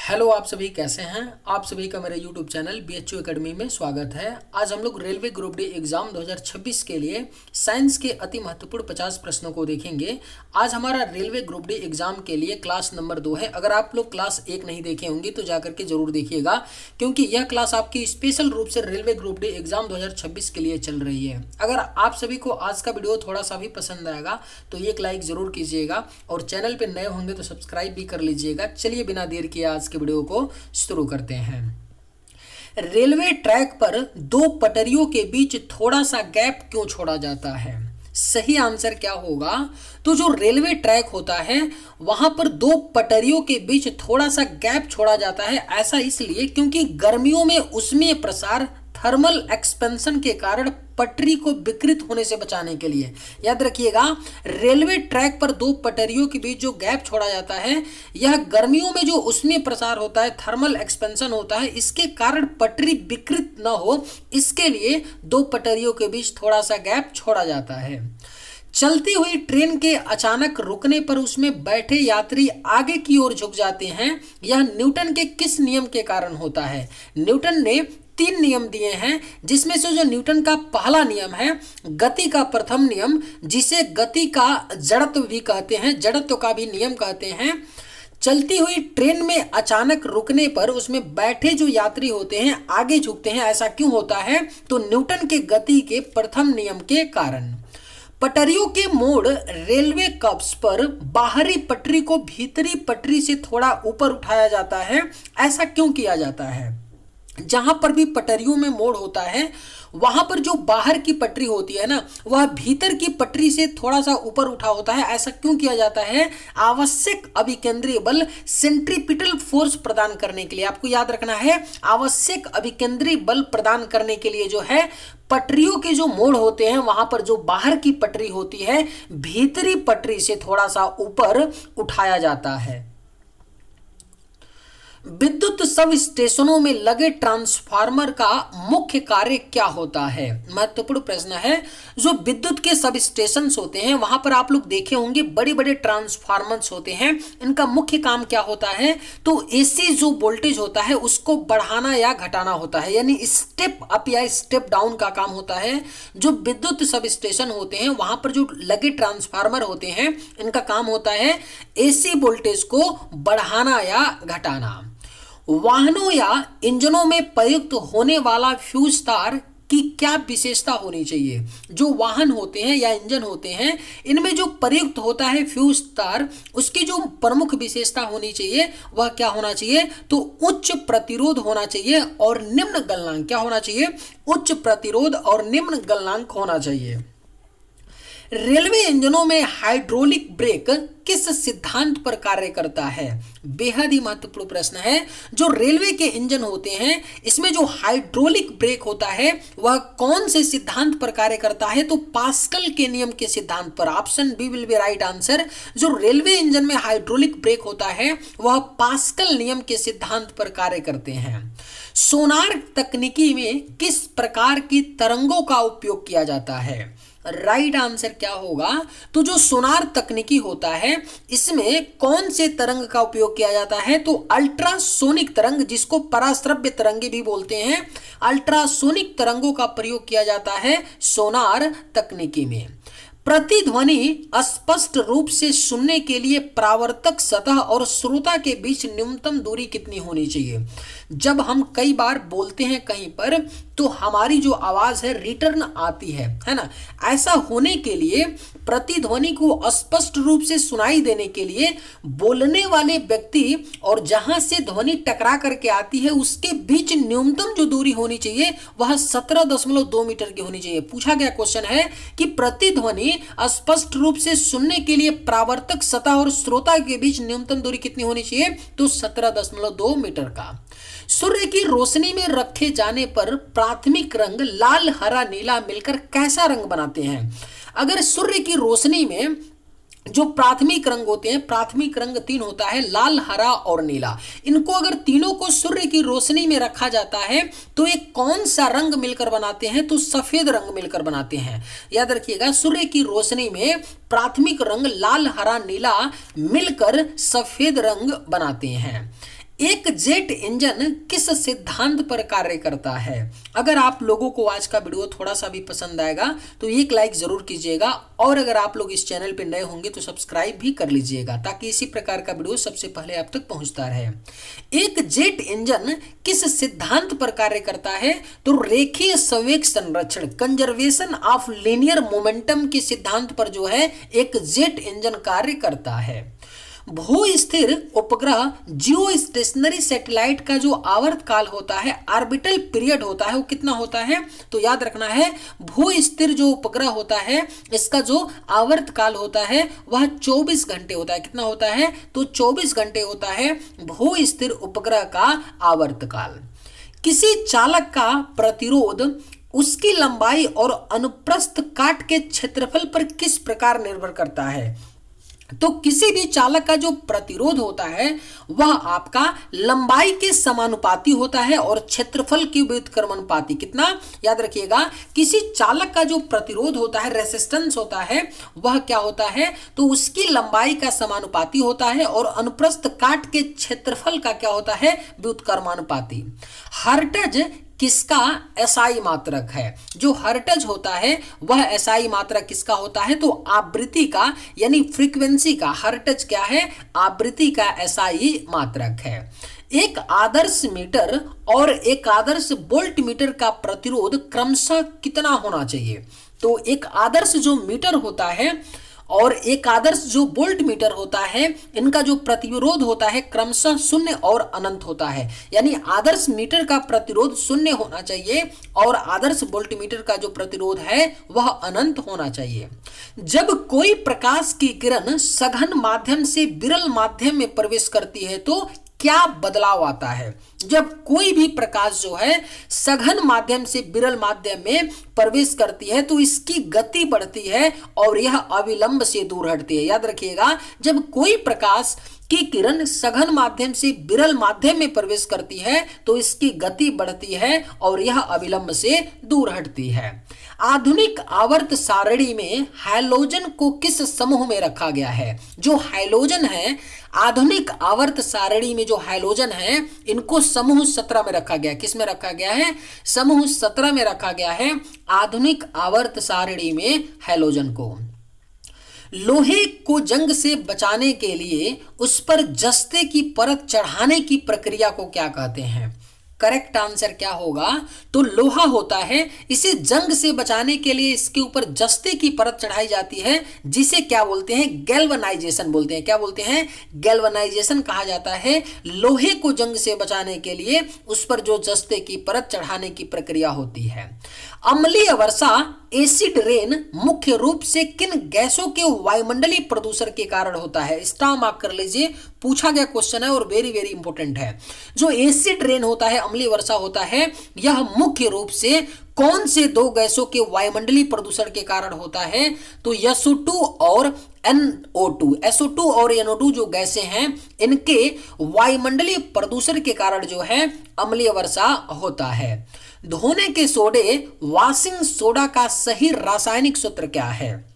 Hello, आप सभी कैसे हैं। आप सभी का मेरे यूट्यूब चैनल BHU एकेडमी में स्वागत है। आज हम लोग रेलवे ग्रुप डी एग्ज़ाम 2026 के लिए साइंस के अति महत्वपूर्ण 50 प्रश्नों को देखेंगे। आज हमारा रेलवे ग्रुप डी एग्ज़ाम के लिए क्लास नंबर 2 है। अगर आप लोग क्लास 1 नहीं देखे होंगे तो जा करके ज़रूर देखिएगा, क्योंकि यह क्लास आपकी स्पेशल रूप से रेलवे ग्रुप डी एग्ज़ाम 2026 के लिए चल रही है। अगर आप सभी को आज का वीडियो थोड़ा सा भी पसंद आएगा तो एक लाइक ज़रूर कीजिएगा और चैनल पर नए होंगे तो सब्सक्राइब भी कर लीजिएगा। चलिए बिना देर किए आज के वीडियो को शुरू करते हैं। रेलवे ट्रैक पर दो पटरियों के बीच थोड़ा सा गैप क्यों छोड़ा जाता है? सही आंसर क्या होगा? तो जो रेलवे ट्रैक होता है वहां पर दो पटरियों के बीच थोड़ा सा गैप छोड़ा जाता है। ऐसा इसलिए क्योंकि गर्मियों में ऊष्मीय प्रसार थर्मल एक्सपेंशन के कारण पटरी को विकृत होने से बचाने के लिए, याद रखिएगा, रेलवे ट्रैक पर दो पटरियों के बीच जो गैप छोड़ा जाता है यह गर्मियों में जो ऊष्मीय प्रसार होता है, थर्मल एक्सपेंशन होता है, इसके कारण पटरी विकृत न हो, इसके लिए दो पटरियों के बीच थोड़ा सा गैप छोड़ा जाता है। चलती हुई ट्रेन के अचानक रुकने पर उसमें बैठे यात्री आगे की ओर झुक जाते हैं। यह न्यूटन के किस नियम के कारण होता है? न्यूटन ने 3 नियम दिए हैं, जिसमें से जो न्यूटन का पहला नियम है गति का प्रथम नियम, जिसे गति का जड़त्व भी कहते हैं, जड़त्व का भी नियम कहते हैं। चलती हुई ट्रेन में अचानक रुकने पर उसमें बैठे जो यात्री होते हैं आगे झुकते हैं। ऐसा क्यों होता है? तो न्यूटन के गति के प्रथम नियम के कारण। पटरियों के मोड़ रेलवे कप्स पर बाहरी पटरी को भीतरी पटरी से थोड़ा ऊपर उठाया जाता है। ऐसा क्यों किया जाता है? जहां पर भी पटरियों में मोड़ होता है वहां पर जो बाहर की पटरी होती है ना, वह भीतर की पटरी से थोड़ा सा ऊपर उठा होता है। ऐसा क्यों किया जाता है? आवश्यक अभिकेंद्रीय बल, सेंट्रीपिटल फोर्स प्रदान करने के लिए। आपको याद रखना है, आवश्यक अभिकेंद्रीय बल प्रदान करने के लिए जो है पटरियों के जो मोड़ होते हैं वहां पर जो बाहर की पटरी होती है भीतरी पटरी से थोड़ा सा ऊपर उठाया जाता है। विद्युत सब स्टेशनों में लगे ट्रांसफार्मर का मुख्य कार्य क्या होता है? महत्वपूर्ण प्रश्न है। जो विद्युत के सब स्टेशन होते हैं वहां पर आप लोग देखे होंगे बड़े बड़े ट्रांसफार्मर्स होते हैं। इनका मुख्य काम क्या होता है? तो एसी जो वोल्टेज होता है उसको बढ़ाना या घटाना होता है, यानी स्टेप अप या स्टेप डाउन का काम होता है। जो विद्युत सब स्टेशन होते हैं वहां पर जो लगे ट्रांसफार्मर होते हैं इनका काम होता है एसी वोल्टेज को बढ़ाना या घटाना। वाहनों या इंजनों में प्रयुक्त होने वाला फ्यूज तार की क्या विशेषता होनी चाहिए? जो वाहन होते हैं या इंजन होते हैं इनमें जो प्रयुक्त होता है फ्यूज तार, उसकी जो प्रमुख विशेषता होनी चाहिए वह क्या होना चाहिए? तो उच्च प्रतिरोध होना चाहिए और निम्न गलनांक। क्या होना चाहिए? उच्च प्रतिरोध और निम्न गलनांक होना चाहिए। रेलवे इंजनों में हाइड्रोलिक ब्रेक किस सिद्धांत पर कार्य करता है? बेहद ही महत्वपूर्ण प्रश्न है। जो रेलवे के इंजन होते हैं इसमें जो हाइड्रोलिक ब्रेक होता है वह कौन से सिद्धांत पर कार्य करता है? तो पास्कल के नियम के सिद्धांत पर। Option B will be right answer. जो रेलवे इंजन में हाइड्रोलिक ब्रेक होता है वह पास्कल नियम के सिद्धांत पर कार्य करते हैं। सोनार तकनीकी में किस प्रकार की तरंगों का उपयोग किया जाता है? राइट आंसर क्या होगा? तो जो सोनार तकनीकी होता है इसमें कौन से तरंग का उपयोग किया जाता है? तो अल्ट्रासोनिक तरंग, जिसको पराश्रव्य तरंगे भी बोलते हैं, अल्ट्रासोनिक तरंगों का प्रयोग किया जाता है सोनार तकनीकी में। प्रतिध्वनि स्पष्ट रूप से सुनने के लिए परावर्तक सतह और श्रोता के बीच न्यूनतम दूरी कितनी होनी चाहिए? जब हम कई बार बोलते हैं कहीं पर तो हमारी जो आवाज है रिटर्न आती है ना, ऐसा होने के लिए प्रतिध्वनि को स्पष्ट रूप से सुनाई देने के लिए बोलने वाले व्यक्ति और जहां से ध्वनि टकरा करके आती है उसके बीच न्यूनतम जो दूरी होनी चाहिए वह 17.2 मीटर की होनी चाहिए। पूछा गया क्वेश्चन है कि प्रतिध्वनि स्पष्ट रूप से सुनने के लिए परावर्तक सतह और श्रोता के बीच न्यूनतम दूरी कितनी होनी चाहिए? तो 17.2 मीटर का। सूर्य की रोशनी में रखे जाने पर प्राथमिक रंग लाल, हरा, नीला मिलकर कैसा रंग बनाते हैं? अगर सूर्य की रोशनी में जो प्राथमिक रंग होते हैं, प्राथमिक रंग 3 होता है, लाल, हरा और नीला। इनको अगर तीनों को सूर्य की रोशनी में रखा जाता है तो ये कौन सा रंग मिलकर बनाते हैं? तो सफेद रंग मिलकर बनाते हैं। याद रखिएगा, सूर्य की रोशनी में प्राथमिक रंग लाल, हरा, नीला मिलकर सफेद रंग बनाते हैं। एक जेट इंजन किस सिद्धांत पर कार्य करता है? अगर आप लोगों को आज का वीडियो थोड़ा सा भी पसंद आएगा तो एक लाइक जरूर कीजिएगा, और अगर आप लोग इस चैनल पर नए होंगे तो सब्सक्राइब भी कर लीजिएगा ताकि इसी प्रकार का वीडियो सबसे पहले आप तक पहुंचता रहे। एक जेट इंजन किस सिद्धांत पर कार्य करता है? तो रेखीय संवेग संरक्षण, कंजर्वेशन ऑफ लीनियर मोमेंटम के सिद्धांत पर जो है एक जेट इंजन कार्य करता है। भू स्थिर उपग्रह जियो स्टेशनरी सैटेलाइट का जो आवर्त काल होता है, ऑर्बिटल पीरियड होता है, वो कितना होता है? तो याद रखना है, भू स्थिर जो उपग्रह होता है इसका जो आवर्त काल होता है वह 24 घंटे होता है। कितना होता है? तो 24 घंटे होता है भू स्थिर उपग्रह का आवर्त काल। किसी चालक का प्रतिरोध उसकी लंबाई और अनुप्रस्थ काट के क्षेत्रफल पर किस प्रकार निर्भर करता है? तो किसी भी चालक का जो प्रतिरोध होता है वह आपका लंबाई के समानुपाती होता है और क्षेत्रफल के व्युत्क्रमानुपाती। कितना? याद रखिएगा, किसी चालक का जो प्रतिरोध होता है, रेसिस्टेंस होता है, वह क्या होता है? तो उसकी लंबाई का समानुपाती होता है और अनुप्रस्थ काट के क्षेत्रफल का क्या होता है? व्युत्क्रमानुपाती। हर्ट्ज किसका एसआई मात्रक है? जो हर्ट्ज होता है वह एसआई मात्रक किसका होता है? तो आवृत्ति का, यानी फ्रीक्वेंसी का। हर्ट्ज क्या है? आवृत्ति का एसआई मात्रक है। एक आदर्श मीटर और एक आदर्श वोल्ट मीटर का प्रतिरोध क्रमशः कितना होना चाहिए? तो एक आदर्श जो मीटर होता है और एक आदर्श जो वोल्ट मीटर होता है, इनका जो प्रतिरोध होता है क्रमशः शून्य और अनंत होता है। यानी आदर्श मीटर का प्रतिरोध शून्य होना चाहिए और आदर्श वोल्ट मीटर का जो प्रतिरोध है वह अनंत होना चाहिए। जब कोई प्रकाश की किरण सघन माध्यम से विरल माध्यम में प्रवेश करती है तो क्या बदलाव आता है? जब कोई भी प्रकाश जो है सघन माध्यम से विरल माध्यम में प्रवेश करती है तो इसकी गति बढ़ती है और यह अविलंब से दूर हटती है। याद रखिएगा, जब कोई प्रकाश की किरण सघन माध्यम से विरल माध्यम में प्रवेश करती है तो इसकी गति बढ़ती है और यह अविलंब से दूर हटती है। आधुनिक आवर्त सारणी में हैलोजन को किस समूह में रखा गया है? जो हैलोजन है, आधुनिक आवर्त सारणी में जो हैलोजन है, इनको समूह 17 में रखा गया। किस में रखा गया है? समूह 17 में रखा गया है आधुनिक आवर्त सारणी में हैलोजन को। लोहे को जंग से बचाने के लिए उस पर जस्ते की परत चढ़ाने की प्रक्रिया को क्या कहते हैं? करेक्ट आंसर क्या होगा? तो लोहा होता है, इसे जंग से बचाने के लिए इसके ऊपर जस्ते की परत चढ़ाई जाती है, जिसे क्या बोलते हैं? गैल्वनाइजेशन बोलते हैं। क्या बोलते हैं? गैल्वनाइजेशन कहा जाता है। लोहे को जंग से बचाने के लिए उस पर जो जस्ते की परत चढ़ाने की प्रक्रिया होती है। अम्लीय वर्षा, एसिड रेन मुख्य रूप से किन गैसों के वायुमंडलीय प्रदूषण के कारण होता है? स्टार मार्क कर लीजिए, पूछा गया क्वेश्चन है और वेरी वेरी इंपॉर्टेंट है। जो एसिड रेन होता है, अम्लीय वर्षा होता है, यह मुख्य रूप से कौन से दो गैसों के वायुमंडलीय प्रदूषण के कारण होता है? तो SO2 और NO2। SO2 और NO2 जो गैसें हैं, इनके वायुमंडलीय प्रदूषण के कारण जो है अम्लीय वर्षा होता है। धोने के सोडे, वॉशिंग सोडा का सही रासायनिक सूत्र क्या है?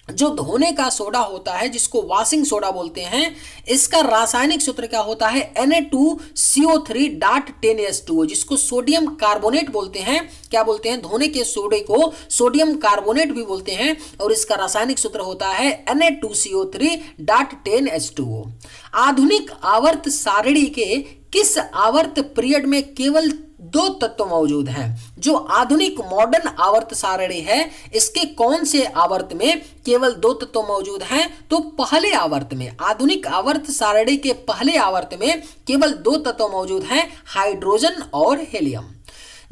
जो धोने का सोडा होता है, जिसको वॉशिंग सोडा बोलते हैं, इसका रासायनिक सूत्र क्या होता है? Na2CO3.10H2O, जिसको सोडियम कार्बोनेट बोलते हैं। क्या बोलते हैं? धोने के सोडे को सोडियम कार्बोनेट भी बोलते हैं और इसका रासायनिक सूत्र होता है Na2CO3.10H2O। आधुनिक आवर्त सारणी के किस आवर्त पीरियड में केवल दो तत्व मौजूद हैं? जो आधुनिक मॉडर्न आवर्त सारणी है, इसके कौन से आवर्त में केवल दो तत्व मौजूद हैं? तो पहले आवर्त में। आधुनिक आवर्त सारणी के पहले आवर्त में केवल दो तत्व मौजूद हैं, हाइड्रोजन और हीलियम।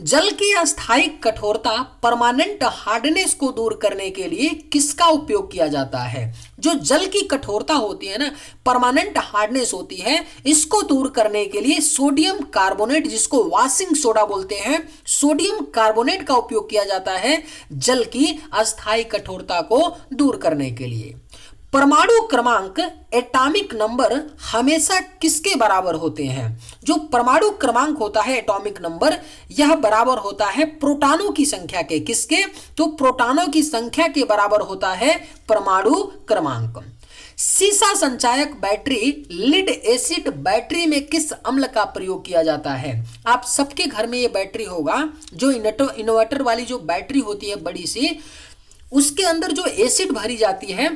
जल की अस्थायी कठोरता, परमानेंट हार्डनेस को दूर करने के लिए किसका उपयोग किया जाता है? जो जल की कठोरता होती है ना, परमानेंट हार्डनेस होती है, इसको दूर करने के लिए सोडियम कार्बोनेट, जिसको वॉशिंग सोडा बोलते हैं, सोडियम कार्बोनेट का उपयोग किया जाता है जल की अस्थायी कठोरता को दूर करने के लिए। परमाणु क्रमांक, एटॉमिक नंबर हमेशा किसके बराबर होते हैं? जो परमाणु क्रमांक होता है, एटॉमिक नंबर, यह बराबर होता है प्रोटॉनों की संख्या के। किसके? तो प्रोटॉनों की संख्या के बराबर होता है परमाणु क्रमांक। सीसा संचायक बैटरी लिड एसिड बैटरी में किस अम्ल का प्रयोग किया जाता है? आप सबके घर में ये बैटरी होगा, जो इन्वर्टर वाली जो बैटरी होती है बड़ी सी, उसके अंदर जो एसिड भरी जाती है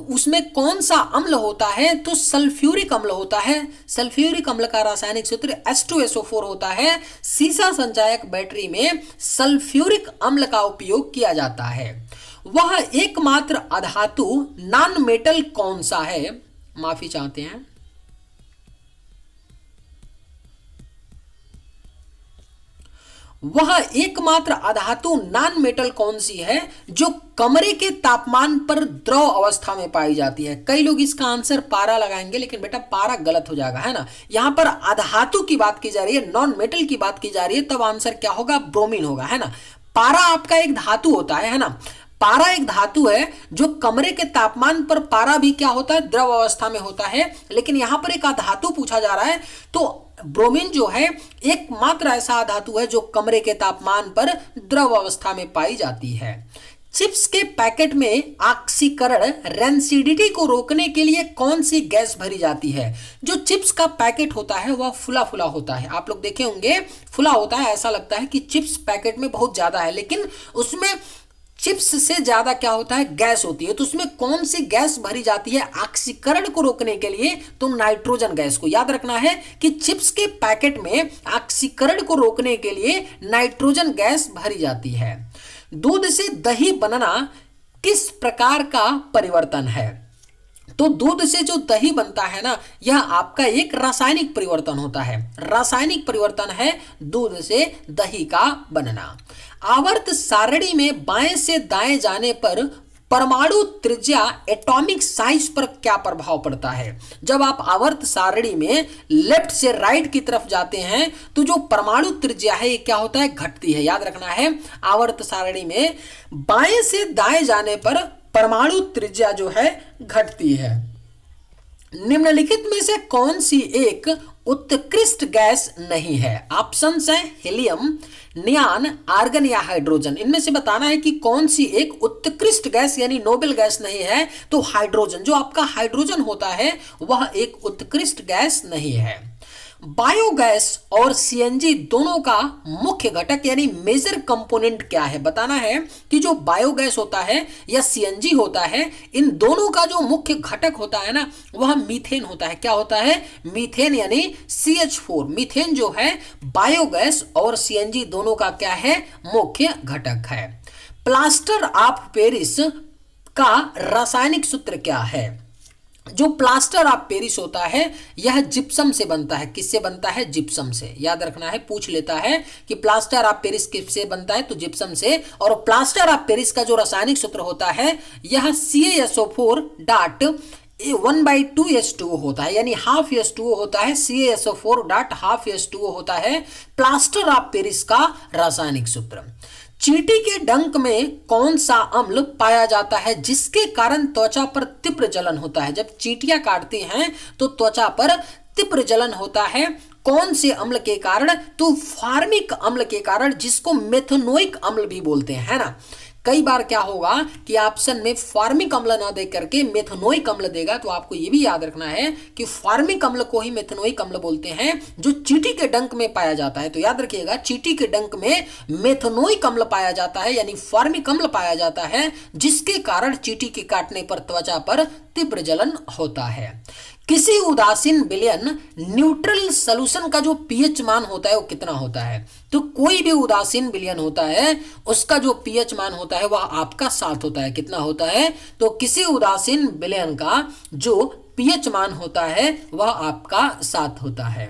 उसमें कौन सा अम्ल होता है? तो सल्फ्यूरिक अम्ल होता है। सल्फ्यूरिक अम्ल का रासायनिक सूत्र H2SO4 होता है। सीसा संचायक बैटरी में सल्फ्यूरिक अम्ल का उपयोग किया जाता है। वह एकमात्र अधातु नॉन मेटल कौन सा है? माफी चाहते हैं। वह एकमात्र अधातु नॉन मेटल कौन सी है जो कमरे के तापमान पर द्रव अवस्था में पाई जाती है? कई लोग इसका आंसर पारा लगाएंगे, लेकिन बेटा पारा गलत हो जाएगा, है ना। यहां पर अधातु की बात की जा रही है, नॉन मेटल की बात की जा रही है, तब आंसर क्या होगा? ब्रोमीन होगा, है ना। पारा आपका एक धातु होता है ना। पारा एक धातु है जो कमरे के तापमान पर, पारा भी क्या होता है? द्रव अवस्था में होता है, लेकिन यहां पर एक अधातु पूछा जा रहा है, तो ब्रोमीन जो है एकमात्र ऐसा धातु है जो कमरे के तापमान पर द्रव अवस्था में पाई जाती है। चिप्स के पैकेट में ऑक्सीकरण रेंसिडिटी को रोकने के लिए कौन सी गैस भरी जाती है? जो चिप्स का पैकेट होता है वह फुला फुला होता है, आप लोग देखे होंगे, फुला होता है, ऐसा लगता है कि चिप्स पैकेट में बहुत ज्यादा है, लेकिन उसमें चिप्स से ज्यादा क्या होता है? गैस होती है। तो उसमें कौन सी गैस भरी जाती है ऑक्सीकरण को रोकने के लिए? तो नाइट्रोजन गैस को याद रखना है कि चिप्स के पैकेट में ऑक्सीकरण को रोकने के लिए नाइट्रोजन गैस भरी जाती है। दूध से दही बनना किस प्रकार का परिवर्तन है? तो दूध से जो दही बनता है ना, यह आपका एक रासायनिक परिवर्तन होता है। रासायनिक परिवर्तन है दूध से दही का बनना। आवर्त सारणी में बाएं से दाएं जाने पर परमाणु त्रिज्या एटॉमिक साइज पर क्या प्रभाव पड़ता है? जब आप आवर्त सारणी में लेफ्ट से राइट की तरफ जाते हैं तो जो परमाणु त्रिज्या है ये क्या होता है? घटती है। याद रखना है, आवर्त सारणी में बाएं से दाएं जाने पर परमाणु त्रिज्या जो है घटती है। निम्नलिखित में से कौन सी एक उत्कृष्ट गैस नहीं है? ऑप्शंस है हीलियम, नियान, आर्गन या हाइड्रोजन। इनमें से बताना है कि कौन सी एक उत्कृष्ट गैस यानी नोबेल गैस नहीं है। तो हाइड्रोजन, जो आपका हाइड्रोजन होता है वह एक उत्कृष्ट गैस नहीं है। बायोगैस और सीएनजी दोनों का मुख्य घटक यानी मेजर कंपोनेंट क्या है? बताना है कि जो बायोगैस होता है या सीएनजी होता है, इन दोनों का जो मुख्य घटक होता है ना, वह मीथेन होता है। क्या होता है? मीथेन यानी CH4। मीथेन जो है बायोगैस और सीएनजी दोनों का क्या है? मुख्य घटक है। प्लास्टर ऑफ पेरिस का रासायनिक सूत्र क्या है? जो प्लास्टर ऑफ पेरिस होता है यह जिप्सम से बनता है। किससे बनता है? जिप्सम से। याद रखना है, पूछ लेता है कि प्लास्टर ऑफ पेरिस किससे बनता है? तो जिप्सम से। और प्लास्टर ऑफ पेरिस का जो रासायनिक सूत्र होता है यह CaSO4 डॉट 1/2H2O होता है, यानी हाफ H2O होता है। CaSO4 डॉट हाफ H2O होता है प्लास्टर ऑफ पेरिस का रासायनिक सूत्र। चींटी के डंक में कौन सा अम्ल पाया जाता है जिसके कारण त्वचा पर तीव्र जलन होता है? जब चींटियां काटती हैं तो त्वचा पर तीव्र जलन होता है। कौन से अम्ल के कारण? तो फार्मिक अम्ल के कारण, जिसको मेथनोइक अम्ल भी बोलते हैं, है ना। कई बार क्या होगा कि ऑप्शन में फार्मिक अम्ल ना दे करके मेथनोइक अम्ल देगा, तो आपको यह भी याद रखना है कि फार्मिक अम्ल को ही मेथनोइक अम्ल बोलते हैं, जो चींटी के डंक में पाया जाता है। तो याद रखिएगा, चींटी के डंक में मेथनोइक अम्ल पाया जाता है यानी फार्मिक अम्ल पाया जाता है, जिसके कारण चींटी के काटने पर त्वचा पर तीव्र जलन होता है। किसी उदासीन विलयन न्यूट्रल सॉल्यूशन का जो पीएच मान होता है वो कितना होता है? तो कोई भी उदासीन विलयन होता है उसका जो पीएच मान होता है वह आपका 7 होता है। कितना होता है? तो किसी उदासीन विलयन का जो पीएच मान होता है वह आपका 7 होता है।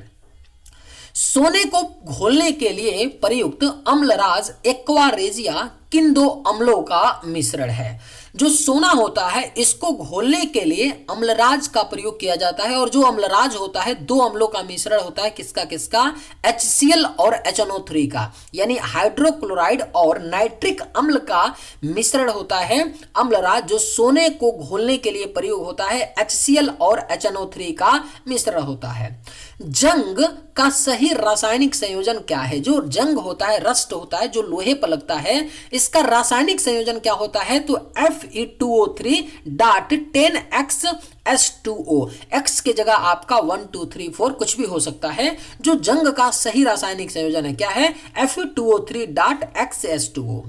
सोने को घोलने के लिए प्रयुक्त अम्लराज एक्वारेजिया किन दो अम्लों का मिश्रण है? जो सोना होता है इसको घोलने के लिए अम्लराज का प्रयोग किया जाता है, और जो अम्लराज होता है दो अम्लों का मिश्रण होता है। किसका किसका? HCl और HNO3 का, यानी हाइड्रोक्लोराइड और नाइट्रिक अम्ल का मिश्रण होता है अम्लराज। जो सोने को घोलने के लिए प्रयोग होता है HCl और HNO3 का मिश्रण होता है। जंग का सही रासायनिक संयोजन क्या है? जो जंग होता है, रस्ट होता है, जो लोहे पर लगता है, इसका रासायनिक संयोजन क्या होता है? तो Fe2O3.10X X की जगह आपका 1 2 3 4 कुछ भी हो सकता है। जो जंग का सही रासायनिक संयोजन है क्या है? Fe2O3.XS2O।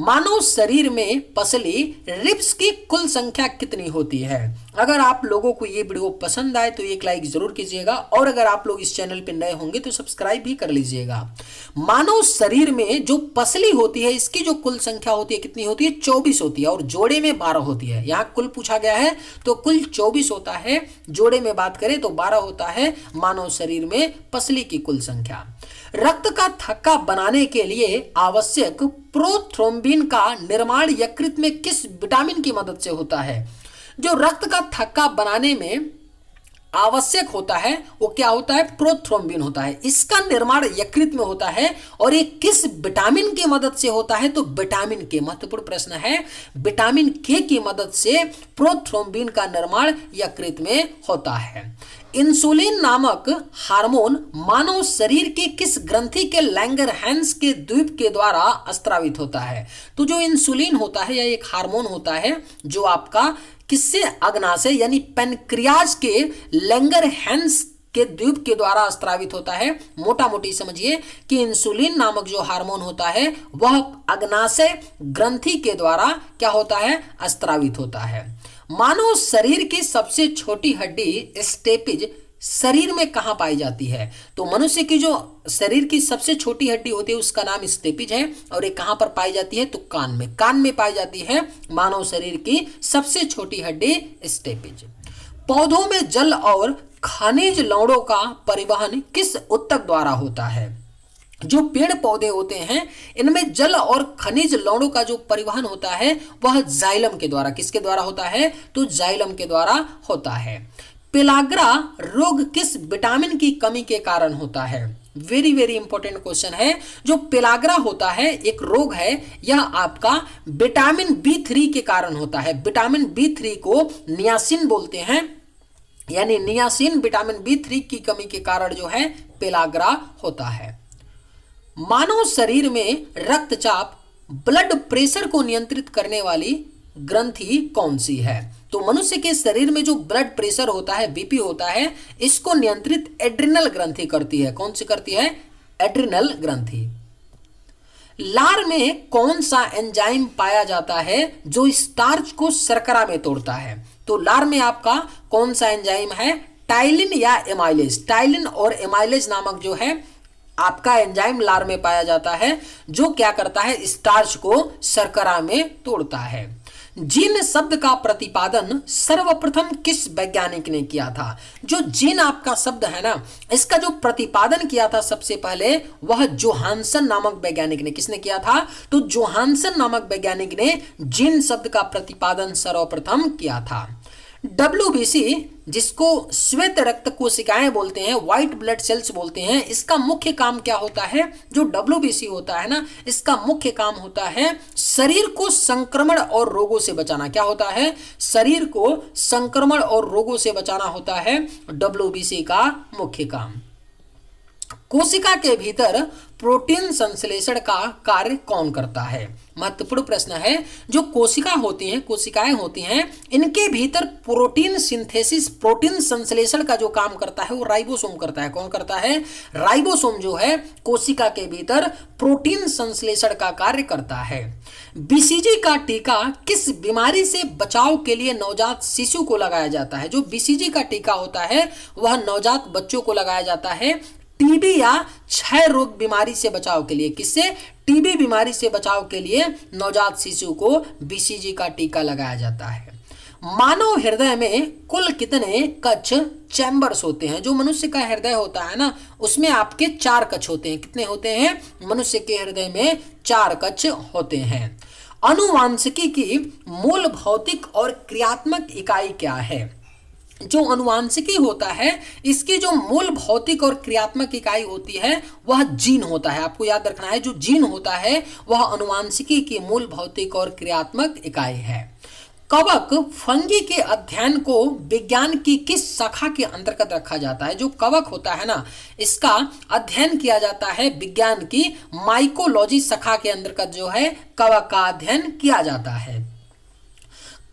मानव शरीर में पसली रिब्स की कुल संख्या कितनी होती है? अगर आप लोगों को ये वीडियो पसंद आए तो एक लाइक जरूर कीजिएगा, और अगर आप लोग इस चैनल पे नए होंगे तो सब्सक्राइब भी कर लीजिएगा। मानव शरीर में जो पसली होती है, इसकी जो कुल संख्या होती है कितनी होती है? 24 होती है, और जोड़े में 12 होती है। यहाँ कुल पूछा गया है तो कुल 24 होता है, जोड़े में बात करें तो 12 होता है मानव शरीर में पसली की कुल संख्या। रक्त का थक्का बनाने के लिए आवश्यक प्रोथ्रोम्बिन का निर्माण यकृत में किस विटामिन की मदद से होता है? जो रक्त का थक्का बनाने में आवश्यक होता है वो क्या होता है? प्रोथ्रोम्बिन होता है। इसका निर्माण यकृत में होता है, और ये किस विटामिन की मदद से होता है? तो विटामिन के, महत्वपूर्ण प्रश्न है, विटामिन के की मदद से प्रोथ्रोम्बिन का निर्माण यकृत में होता है। इंसुलिन नामक हार्मोन मानव शरीर के किस ग्रंथि के लैंगरहैंस के द्वीप के द्वारा स्रावित होता है? तो जो इंसुलिन होता है, यह एक हार्मोन होता है जो आपका किससे? अग्नाशय यानी पेनक्रियाज के लैंगरहैंस के द्वीप के द्वारा स्रावित होता है। मोटा मोटी समझिए कि इंसुलिन नामक जो हार्मोन होता है वह अग्नाशय ग्रंथि के द्वारा क्या होता है? स्रावित होता है। मानव शरीर की सबसे छोटी हड्डी स्टेपिज शरीर में कहाँ पाई जाती है? तो मनुष्य की जो शरीर की सबसे छोटी हड्डी होती है उसका नाम स्टेपिज है, और ये कहाँ पर पाई जाती है? तो कान में। कान में पाई जाती है मानव शरीर की सबसे छोटी हड्डी स्टेपिज। पौधों में जल और खनिज लवणों का परिवहन किस ऊतक द्वारा होता है? जो पेड़ पौधे होते हैं इनमें जल और खनिज लवणों का जो परिवहन होता है वह जाइलम के द्वारा, किसके द्वारा होता है? तो जाइलम के द्वारा होता है। पेलाग्रा रोग किस विटामिन की कमी के कारण होता है? वेरी वेरी इंपॉर्टेंट क्वेश्चन है। जो पेलाग्रा होता है एक रोग है, यह आपका विटामिन B3 के कारण होता है। विटामिन B3 को नियासिन बोलते हैं, यानी नियासिन विटामिन B3 की कमी के कारण जो है पेलाग्रा होता है। मानव शरीर में रक्तचाप, ब्लड प्रेशर को नियंत्रित करने वाली ग्रंथि कौन सी है? तो मनुष्य के शरीर में जो ब्लड प्रेशर होता है, बीपी होता है, इसको नियंत्रित एड्रिनल ग्रंथि करती है। कौन सी करती है? एड्रिनल ग्रंथि। लार में कौन सा एंजाइम पाया जाता है जो स्टार्च को शर्करा में तोड़ता है? तो लार में आपका कौन सा एंजाइम है? टाइलिन या एमाइलेज। टाइलिन और एमाइलेज नामक जो है आपका एंजाइम लार में पाया जाता है, जो क्या करता है? स्टार्च को शर्करा में तोड़ता है। जीन शब्द का प्रतिपादन सर्वप्रथम किस वैज्ञानिक ने किया था? जो जीन आपका शब्द है ना, इसका जो प्रतिपादन किया था सबसे पहले वह जोहानसन नामक वैज्ञानिक ने। किसने किया था? तो जोहानसन नामक वैज्ञानिक ने जीन शब्द का प्रतिपादन सर्वप्रथम किया था। WBC जिसको श्वेत रक्त कोशिकाएं बोलते हैं, व्हाइट ब्लड सेल्स बोलते हैं, इसका मुख्य काम क्या होता है? जो WBC होता है ना, इसका मुख्य काम होता है शरीर को संक्रमण और रोगों से बचाना। क्या होता है? शरीर को संक्रमण और रोगों से बचाना होता है WBC का मुख्य काम। कोशिका के भीतर प्रोटीन संश्लेषण का कार्य कौन करता है? महत्वपूर्ण प्रश्न है। जो कोशिका होती हैं, कोशिकाएं होती हैं, इनके भीतर प्रोटीन सिंथेसिस, प्रोटीन संश्लेषण का जो काम करता है वो राइबोसोम करता है। कौन करता है? राइबोसोम जो है कोशिका के भीतर प्रोटीन संश्लेषण का कार्य करता है। BCG का टीका किस बीमारी से बचाव के लिए नवजात शिशु को लगाया जाता है? जो BCG का टीका होता है वह नवजात बच्चों को लगाया जाता है टीबी या क्षय रोग बीमारी से बचाव के लिए। किससे? टीबी बीमारी से बचाव के लिए नवजात शिशु को BCG का टीका लगाया जाता है। मानव हृदय में कुल कितने कक्ष चैम्बर्स होते हैं? जो मनुष्य का हृदय होता है ना, उसमें आपके 4 कक्ष होते हैं। कितने होते हैं? मनुष्य के हृदय में 4 कक्ष होते हैं। अनुवांशिकी की मूल भौतिक और क्रियात्मक इकाई क्या है? जो अनुवांशिकी होता है इसकी जो मूल भौतिक और क्रियात्मक इकाई होती है वह जीन होता है। आपको याद रखना है, जो जीन होता है वह अनुवांशिकी की मूल भौतिक और क्रियात्मक इकाई है। कवक फंगी के अध्ययन को विज्ञान की किस शाखा के अंतर्गत रखा जाता है? जो कवक होता है ना, इसका अध्ययन किया जाता है विज्ञान की माइकोलॉजी शाखा के अंतर्गत जो है कवक का अध्ययन किया जाता है।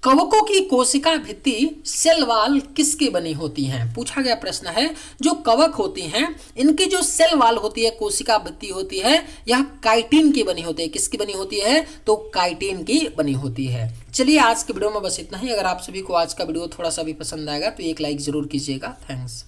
कवकों की कोशिका भित्ति सेल वॉल किसकी बनी होती हैं? पूछा गया प्रश्न है। जो कवक होती हैं इनकी जो सेल वॉल होती है, कोशिका भित्ति होती है, यह काइटिन की बनी होती है। किसकी बनी होती है? तो काइटिन की बनी होती है। चलिए आज के वीडियो में बस इतना ही। अगर आप सभी को आज का वीडियो थोड़ा सा भी पसंद आएगा तो एक लाइक जरूर कीजिएगा। थैंक्स।